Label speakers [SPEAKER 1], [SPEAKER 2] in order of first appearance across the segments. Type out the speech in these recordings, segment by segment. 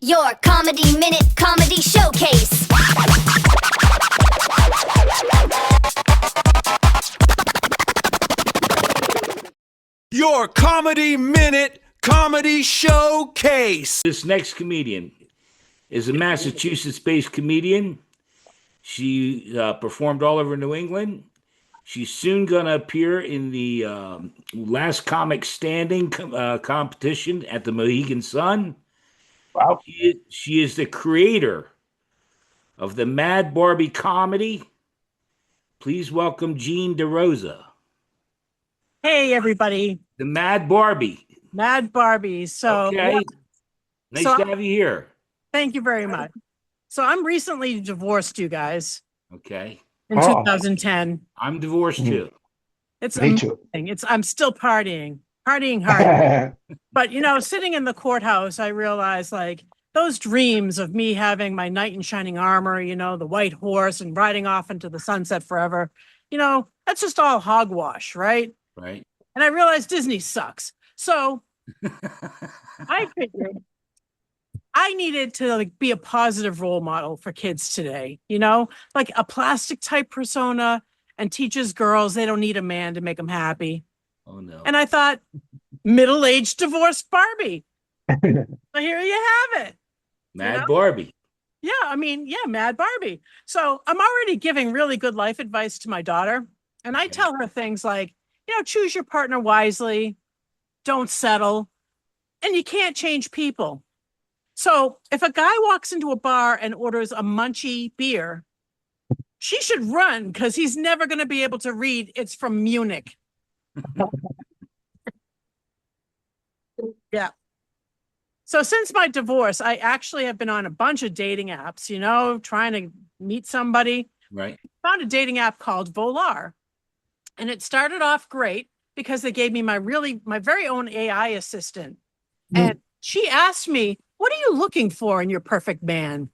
[SPEAKER 1] Your Comedy Minute Comedy Showcase.
[SPEAKER 2] Your Comedy Minute Comedy Showcase.
[SPEAKER 3] This next comedian is a Massachusetts-based comedian. She performed all over New England. She's soon going to appear in the Last Comic Standing competition at the Mohegan Sun.
[SPEAKER 4] Wow.
[SPEAKER 3] She is the creator of the Mad Barbie comedy. Please welcome Jeanne DeRosa.
[SPEAKER 5] Hey, everybody.
[SPEAKER 3] The Mad Barbie.
[SPEAKER 5] Mad Barbie. So,
[SPEAKER 3] okay.
[SPEAKER 5] yeah.
[SPEAKER 3] Nice to have you here.
[SPEAKER 5] Thank you very much. So I'm recently divorced, you guys.
[SPEAKER 3] Okay.
[SPEAKER 5] In 2010.
[SPEAKER 3] I'm divorced too.
[SPEAKER 5] It's
[SPEAKER 4] Me too.
[SPEAKER 5] amazing. I'm still partying hard. But, sitting in the courthouse, I realized like those dreams of me having my knight in shining armor, the white horse and riding off into the sunset forever, that's just all hogwash, right?
[SPEAKER 3] Right.
[SPEAKER 5] And I realized Disney sucks. So I figured I needed to be a positive role model for kids today, like a plastic type persona, and teaches girls they don't need a man to make them happy.
[SPEAKER 3] Oh no.
[SPEAKER 5] And I thought, middle-aged divorced Barbie. So here you have it.
[SPEAKER 3] Mad Barbie.
[SPEAKER 5] Yeah, Mad Barbie. So I'm already giving really good life advice to my daughter. And I tell her things like, choose your partner wisely, don't settle, and you can't change people. So if a guy walks into a bar and orders a munchy beer, she should run because he's never going to be able to read it's from Munich. Yeah. So since my divorce, I actually have been on a bunch of dating apps, trying to meet somebody.
[SPEAKER 3] Right.
[SPEAKER 5] Found a dating app called Volar. And it started off great because they gave me my very own AI assistant. And she asked me, what are you looking for in your perfect man?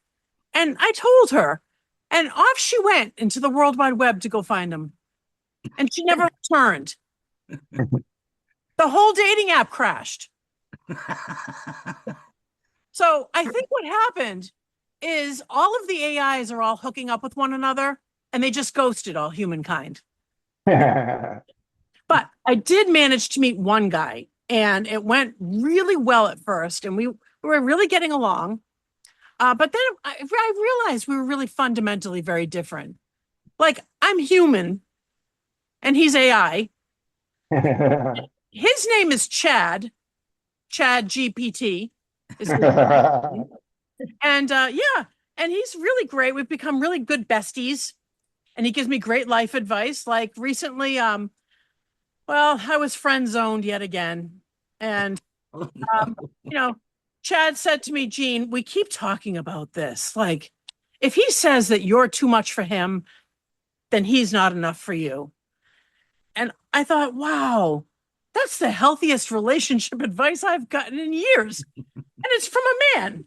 [SPEAKER 5] And I told her, and off she went into the World Wide Web to go find him. And she never returned. The whole dating app crashed. So I think what happened is all of the AIs are all hooking up with one another and they just ghosted all humankind. But I did manage to meet one guy and it went really well at first and we were really getting along. But then I realized we were really fundamentally very different. Like I'm human and he's AI. His name is Chad GPT. And and he's really great. We've become really good besties. And he gives me great life advice. Like recently, I was friend zoned yet again. And, Chad said to me, Jeanne, we keep talking about this. Like, if he says that you're too much for him, then he's not enough for you. And I thought, wow, that's the healthiest relationship advice I've gotten in years. And it's from a man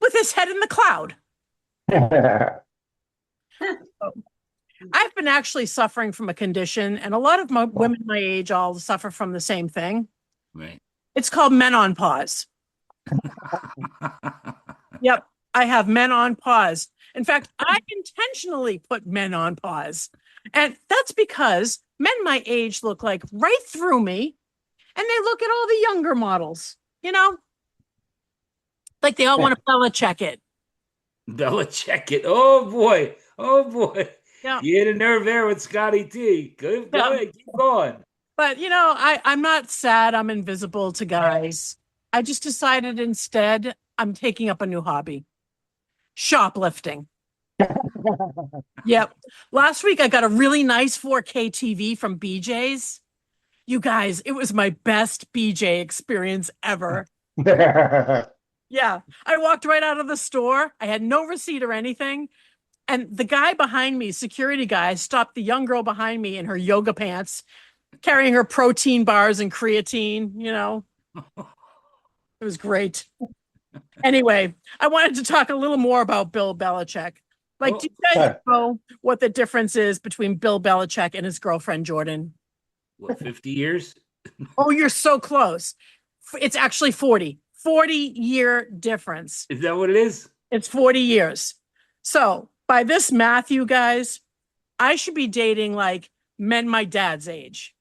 [SPEAKER 5] with his head in the cloud. I've been actually suffering from a condition, and a lot of women my age all suffer from the same thing.
[SPEAKER 3] Right.
[SPEAKER 5] It's called men on pause. Yep. I have men on pause. In fact, I intentionally put men on pause. And that's because men my age look like right through me, and they look at all the younger models, like they all want to Belichick it.
[SPEAKER 3] Belichick it. Oh boy.
[SPEAKER 5] Yeah.
[SPEAKER 3] You hit a nerve there with Scotty T. Go ahead, keep going.
[SPEAKER 5] But, I'm not sad I'm invisible to guys. I just decided instead I'm taking up a new hobby. Shoplifting. Yep. Last week I got a really nice 4K TV from BJ's. You guys, it was my best BJ experience ever. Yeah. I walked right out of the store. I had no receipt or anything. And the guy behind me, security guy, stopped the young girl behind me in her yoga pants, carrying her protein bars and creatine, It was great. Anyway, I wanted to talk a little more about Bill Belichick. Like, do you guys know what the difference is between Bill Belichick and his girlfriend, Jordan?
[SPEAKER 3] What, 50 years?
[SPEAKER 5] Oh, you're so close. It's actually 40 40-year difference.
[SPEAKER 3] Is that what it is?
[SPEAKER 5] It's 40 years. So by this math, you guys, I should be dating like men my dad's age.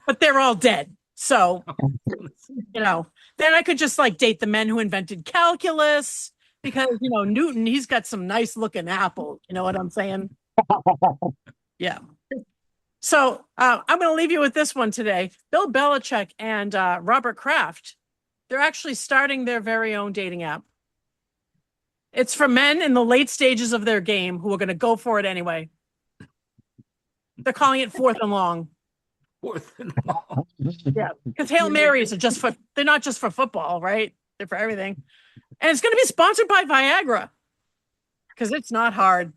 [SPEAKER 5] But they're all dead. So, then I could just like date the men who invented calculus because, Newton, he's got some nice looking apples. You know what I'm saying? Yeah. So I'm going to leave you with this one today. Bill Belichick and Robert Kraft, they're actually starting their very own dating app. It's for men in the late stages of their game who are going to go for it anyway. They're calling it Fourth and Long.
[SPEAKER 3] Fourth and Long.
[SPEAKER 5] Yeah, because Hail Marys are they're not just for football, right? They're for everything. And it's going to be sponsored by Viagra because it's not hard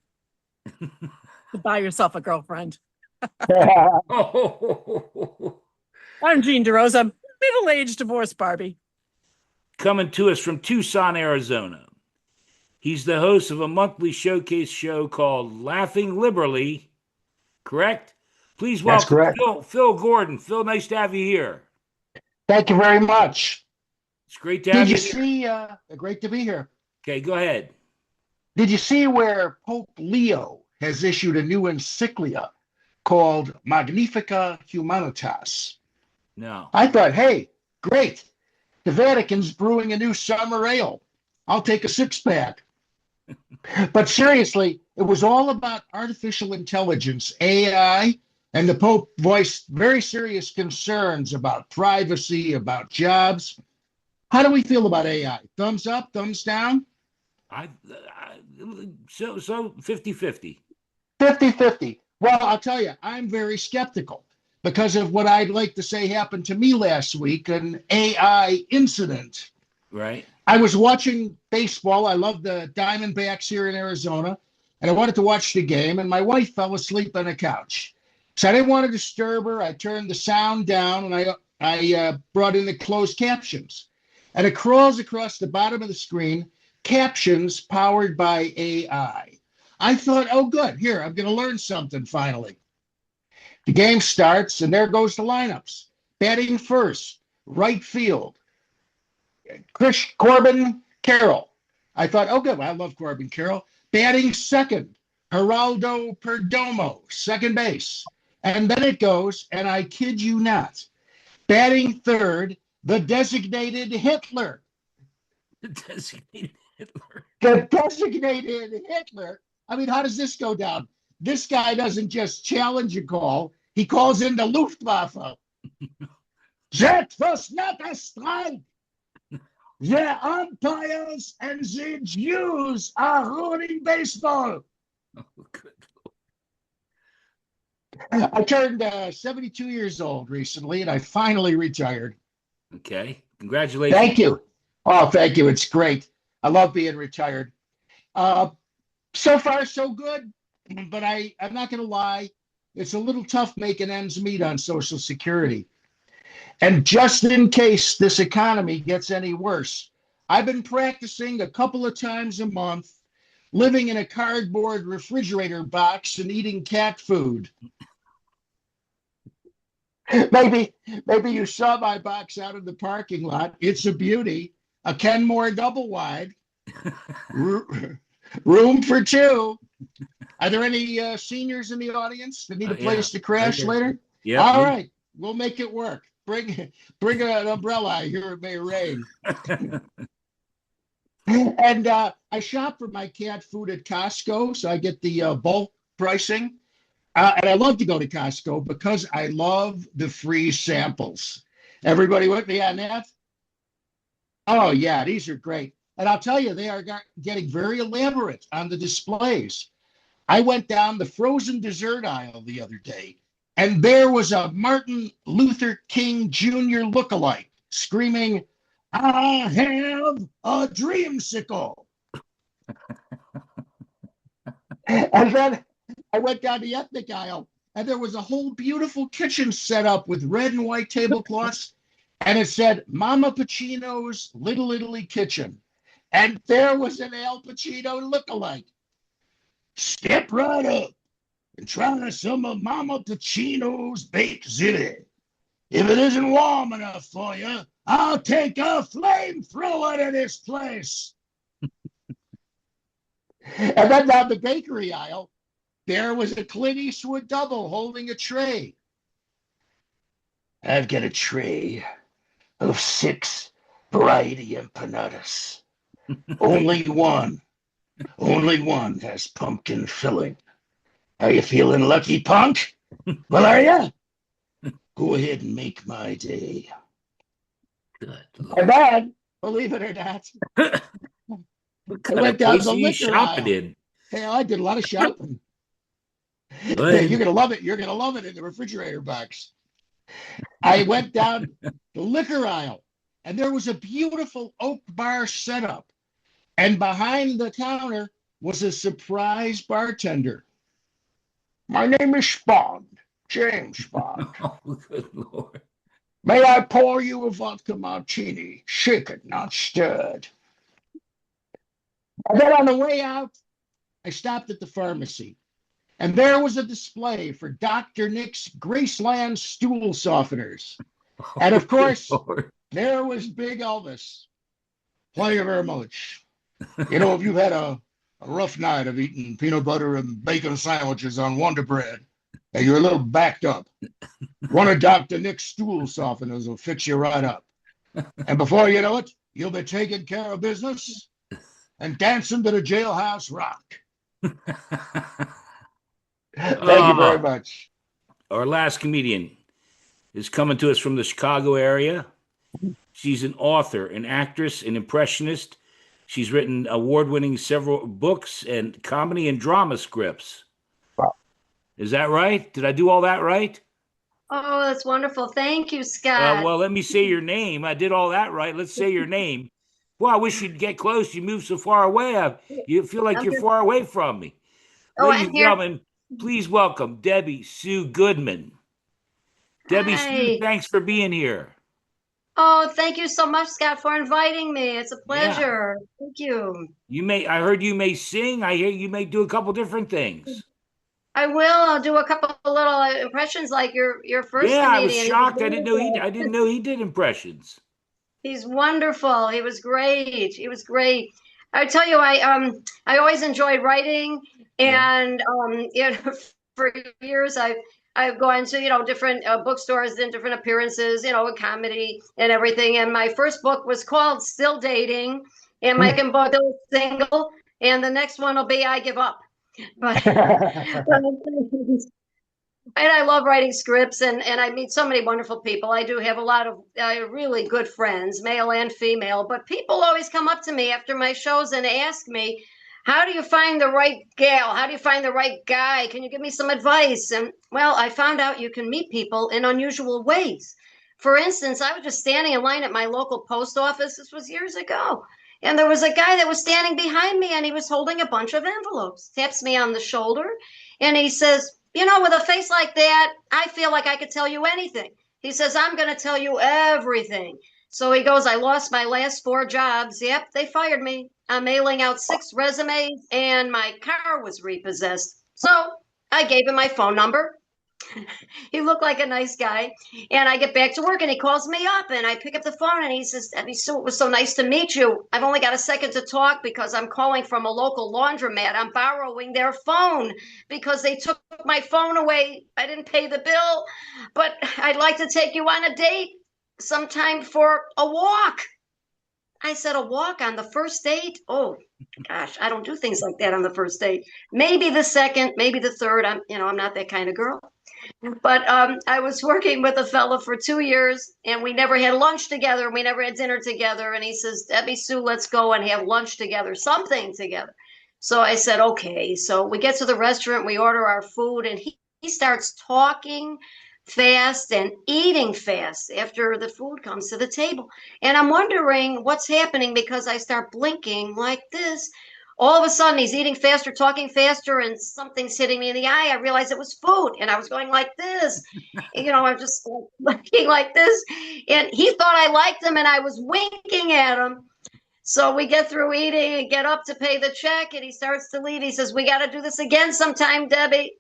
[SPEAKER 5] to buy yourself a girlfriend.
[SPEAKER 3] Oh.
[SPEAKER 5] I'm Jeanne DeRosa, middle-aged divorced Barbie.
[SPEAKER 3] Coming to us from Tucson, Arizona. He's the host of a monthly showcase show called Laughing Liberally. Correct? Please welcome Phil Gordon. Phil, nice to have you here.
[SPEAKER 4] Thank you very much.
[SPEAKER 3] It's great to have you.
[SPEAKER 4] Did you see? Great to be here.
[SPEAKER 3] Okay, go ahead.
[SPEAKER 4] Did you see where Pope Leo has issued a new encyclica called Magnifica Humanitas?
[SPEAKER 3] No.
[SPEAKER 4] I thought, hey, great. The Vatican's brewing a new summer ale. I'll take a six-pack. But seriously, it was all about artificial intelligence, AI, and the Pope voiced very serious concerns about privacy, about jobs. How do we feel about AI? Thumbs up, thumbs down?
[SPEAKER 3] So 50-50.
[SPEAKER 4] 50-50. Well, I'll tell you, I'm very skeptical because of what I'd like to say happened to me last week, an AI incident.
[SPEAKER 3] Right.
[SPEAKER 4] I was watching baseball. I love the Diamondbacks here in Arizona, and I wanted to watch the game, and my wife fell asleep on the couch. So I didn't want to disturb her. I turned the sound down, and I brought in the closed captions. And it crawls across the bottom of the screen, captions powered by AI. I thought, oh, good. Here, I'm going to learn something finally. The game starts, and there goes the lineups. Batting first, right field, Corbin Carroll. I thought, oh, good. Well, I love Corbin Carroll. Batting second, Geraldo Perdomo, second base. And then it goes, and I kid you not, batting third, the designated Hitler.
[SPEAKER 3] The designated Hitler.
[SPEAKER 4] The designated Hitler. I mean, how does this go down? This guy doesn't just challenge a call. He calls in the Luftwaffe. That was not a strike. The umpires and the Jews are ruining baseball.
[SPEAKER 3] Oh, good.
[SPEAKER 4] I turned 72 years old recently, and I finally retired.
[SPEAKER 3] Okay. Congratulations.
[SPEAKER 4] Thank you. Oh, thank you. It's great. I love being retired. So far, so good. But I'm not going to lie. It's a little tough making ends meet on Social Security. And just in case this economy gets any worse, I've been practicing a couple of times a month, living in a cardboard refrigerator box and eating cat food. Maybe you saw my box out in the parking lot. It's a beauty. A Kenmore double wide. Room for two. Are there any seniors in the audience that need a place to crash later?
[SPEAKER 3] Yeah.
[SPEAKER 4] All right. We'll make it work. Bring an umbrella. I hear it may rain. And I shop for my cat food at Costco, so I get the bulk pricing. And I love to go to Costco because I love the free samples. Everybody with me on that? Oh, yeah, these are great. And I'll tell you, they are getting very elaborate on the displays. I went down the frozen dessert aisle the other day, and there was a Martin Luther King Jr. lookalike screaming, I have a dreamsicle. And then I went down the ethnic aisle, and there was a whole beautiful kitchen set up with red and white tablecloths, and it said Mama Pacino's Little Italy Kitchen. And there was an Al Pacino lookalike. Step right up and try some of Mama Pacino's baked ziti. If it isn't warm enough for you, I'll take a flamethrower to this place. And then down the bakery aisle, there was a Clint Eastwood double holding a tray. I've got a tray of 6 variety empanadas. Only one has pumpkin filling. Are you feeling lucky, punk? Well, are you? Go ahead and make my day.
[SPEAKER 3] Good
[SPEAKER 4] And then, believe it or not,
[SPEAKER 3] What
[SPEAKER 4] I
[SPEAKER 3] kind
[SPEAKER 4] went
[SPEAKER 3] of
[SPEAKER 4] down
[SPEAKER 3] place
[SPEAKER 4] the
[SPEAKER 3] are you
[SPEAKER 4] liquor
[SPEAKER 3] shopping
[SPEAKER 4] aisle.
[SPEAKER 3] in?
[SPEAKER 4] Hey, I did a lot of shopping.
[SPEAKER 3] Good.
[SPEAKER 4] You're gonna love it. You're gonna love it in the refrigerator box. I went down the liquor aisle, and there was a beautiful oak bar setup. And behind the counter was a surprise bartender. My name is Bond, James Bond.
[SPEAKER 3] Oh, good Lord.
[SPEAKER 4] May I pour you a vodka martini, shaken, not stirred? And then on the way out, I stopped at the pharmacy, and there was a display for Dr. Nick's Graceland stool softeners. And of course,
[SPEAKER 3] Lord.
[SPEAKER 4] there was Big Elvis. Thank you very much. You know, if you've had a rough night of eating peanut butter and bacon sandwiches on Wonder Bread, and you're a little backed up, one of Dr. Nick's stool softeners will fix you right up. And before you know it, you'll be taking care of business and dancing to the jailhouse rock. Thank you very much.
[SPEAKER 3] Our last comedian is coming to us from the Chicago area. She's an author, an actress, an impressionist. She's written award-winning several books and comedy and drama scripts.
[SPEAKER 4] Wow.
[SPEAKER 3] Is that right? Did I do all that right?
[SPEAKER 6] Oh, that's wonderful. Thank you, Scott.
[SPEAKER 3] Well, let me say your name. I did all that right. Let's say your name. Well, I wish you'd get close. You move so far away. You feel like you're far away from me.
[SPEAKER 6] Oh,
[SPEAKER 3] Ladies
[SPEAKER 6] I'm
[SPEAKER 3] and
[SPEAKER 6] here.
[SPEAKER 3] gentlemen, please welcome Debbie Sue Goodman. Debbie Sue,
[SPEAKER 6] Hi.
[SPEAKER 3] thanks for being here.
[SPEAKER 6] Oh, thank you so much, Scott, for inviting me. It's a pleasure. Thank you.
[SPEAKER 3] I heard you may sing. I hear you may do a couple different things.
[SPEAKER 6] I will. I'll do a couple of little impressions like your first
[SPEAKER 3] Yeah, I was
[SPEAKER 6] comedian.
[SPEAKER 3] shocked. I didn't know he did impressions.
[SPEAKER 6] He's wonderful. He was great. He was great. I tell you, I always enjoyed writing, and you know, for years I've gone to different bookstores and different appearances, with comedy and everything. And my first book was called Still Dating, and my second book is Single, and the next one will be I Give Up. But and I love writing scripts, and I meet so many wonderful people. I do have a lot of really good friends, male and female. But people always come up to me after my shows and ask me, how do you find the right gal? How do you find the right guy? Can you give me some advice? And well, I found out you can meet people in unusual ways. For instance, I was just standing in line at my local post office. This was years ago. And there was a guy that was standing behind me, and he was holding a bunch of envelopes. Taps me on the shoulder, and he says, with a face like that, I feel like I could tell you anything. He says, I'm going to tell you everything. So he goes, I lost my last 4 jobs. Yep, they fired me. I'm mailing out 6 resumes, and my car was repossessed. So I gave him my phone number. He looked like a nice guy. And I get back to work, and he calls me up, and I pick up the phone, and he says, Debbie Sue, it was so nice to meet you. I've only got a second to talk because I'm calling from a local laundromat. I'm borrowing their phone because they took my phone away. I didn't pay the bill, but I'd like to take you on a date sometime for a walk. I said, a walk on the first date? Oh, gosh, I don't do things like that on the first date. Maybe the second, maybe the third. I'm not that kind of girl. But I was working with a fella for 2 years, and we never had lunch together. We never had dinner together. And he says, Debbie Sue, let's go and have lunch together, something together. So I said, okay. So we get to the restaurant, we order our food, and he starts talking fast and eating fast after the food comes to the table. And I'm wondering what's happening because I start blinking like this. All of a sudden, he's eating faster, talking faster, and something's hitting me in the eye. I realized it was food, and I was going like this. I'm just looking like this. And he thought I liked him, and I was winking at him. So we get through eating and get up to pay the check, and he starts to leave. He says, we got to do this again sometime, Debbie.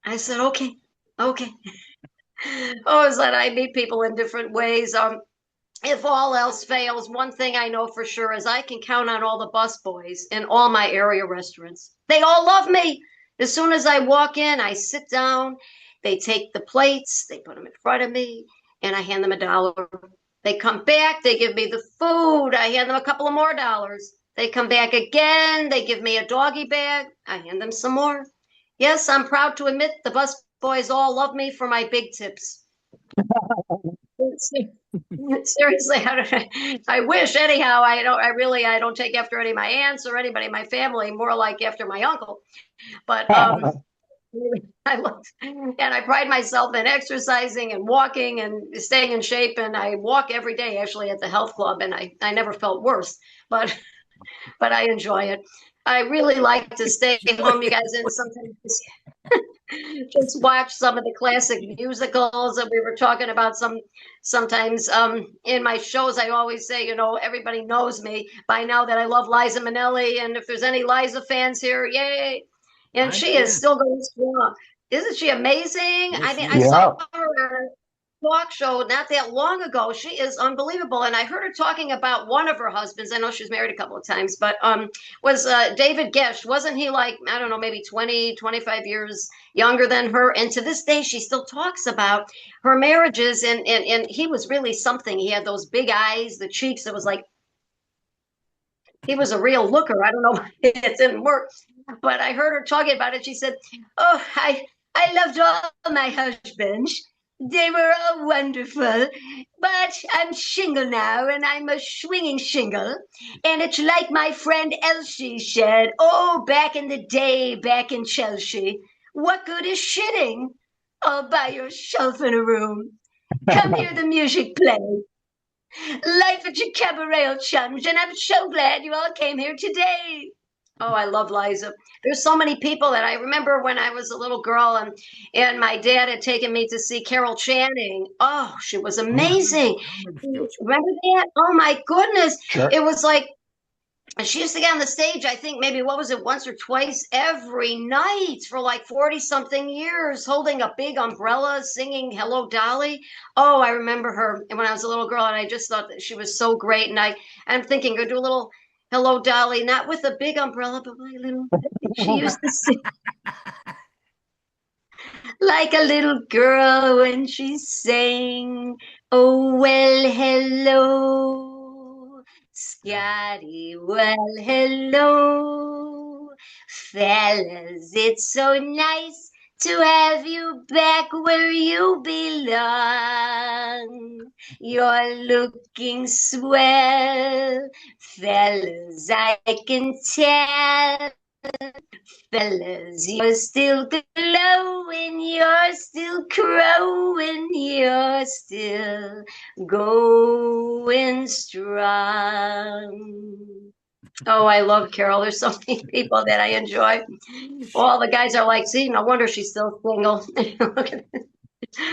[SPEAKER 6] I said, okay. Oh, is that I meet people in different ways. If all else fails, one thing I know for sure is I can count on all the busboys in all my area restaurants. They all love me. As soon as I walk in, I sit down. They take the plates, they put them in front of me, and I hand them $1. They come back, they give me the food. I hand them a couple of more dollars. They come back again, they give me a doggy bag. I hand them some more. Yes, I'm proud to admit the busboys all love me for my big tips. Seriously, I wish anyhow. I don't take after any of my aunts or anybody in my family, more like after my uncle. But I looked, and I pride myself in exercising and walking and staying in shape. And I walk every day actually at the health club, and I never felt worse. But I enjoy it. I really like to stay home, you guys, and sometimes just watch some of the classic musicals that we were talking about. Sometimes in my shows, I always say, everybody knows me by now that I love Liza Minnelli, and if there's any Liza fans here, yay! And she is still going strong. Isn't she amazing?
[SPEAKER 3] Yes,
[SPEAKER 6] I mean,
[SPEAKER 3] she
[SPEAKER 6] I
[SPEAKER 3] is.
[SPEAKER 6] saw her talk show not that long ago. She is unbelievable. And I heard her talking about one of her husbands. I know she's married a couple of times, but was David Gesh. Wasn't he like, I don't know, maybe 20, 25 years younger than her? And to this day, she still talks about her marriages. And he was really something. He had those big eyes, the cheeks. It was like, he was a real looker. I don't know why it didn't work. But I heard her talking about it. She said, oh, I loved all my husbands. They were all wonderful, but I'm shingle now, and I'm a swinging shingle. And it's like my friend Elsie said, oh, back in the day, back in Chelsea, what good is shitting all by yourself in a room? Come hear the music play. Life at your cabaret, old chums, and I'm so glad you all came here today. Oh, I love Liza. There's so many people that I remember when I was a little girl, and my dad had taken me to see Carol Channing. Oh, she was amazing. Remember that? Oh my goodness.
[SPEAKER 4] Sure.
[SPEAKER 6] It was like she used to get on the stage, I think maybe what was it, once or twice every night for like 40 something years, holding a big umbrella, singing Hello Dolly. Oh, I remember her when I was a little girl, and I just thought that she was so great. And I'm thinking, go do a little Hello Dolly, not with a big umbrella, but my little, she used to sing like a little girl when she sang, oh, well, hello, Scotty, well, hello, fellas, it's so nice to have you back where you belong. You're looking swell, fellas, I can tell. Fellas, you're still glowing, you're still crowing, you're still going strong. Oh, I love Carol. There's so many people that I enjoy. All the guys are like, see, no wonder she's still single. Look at this.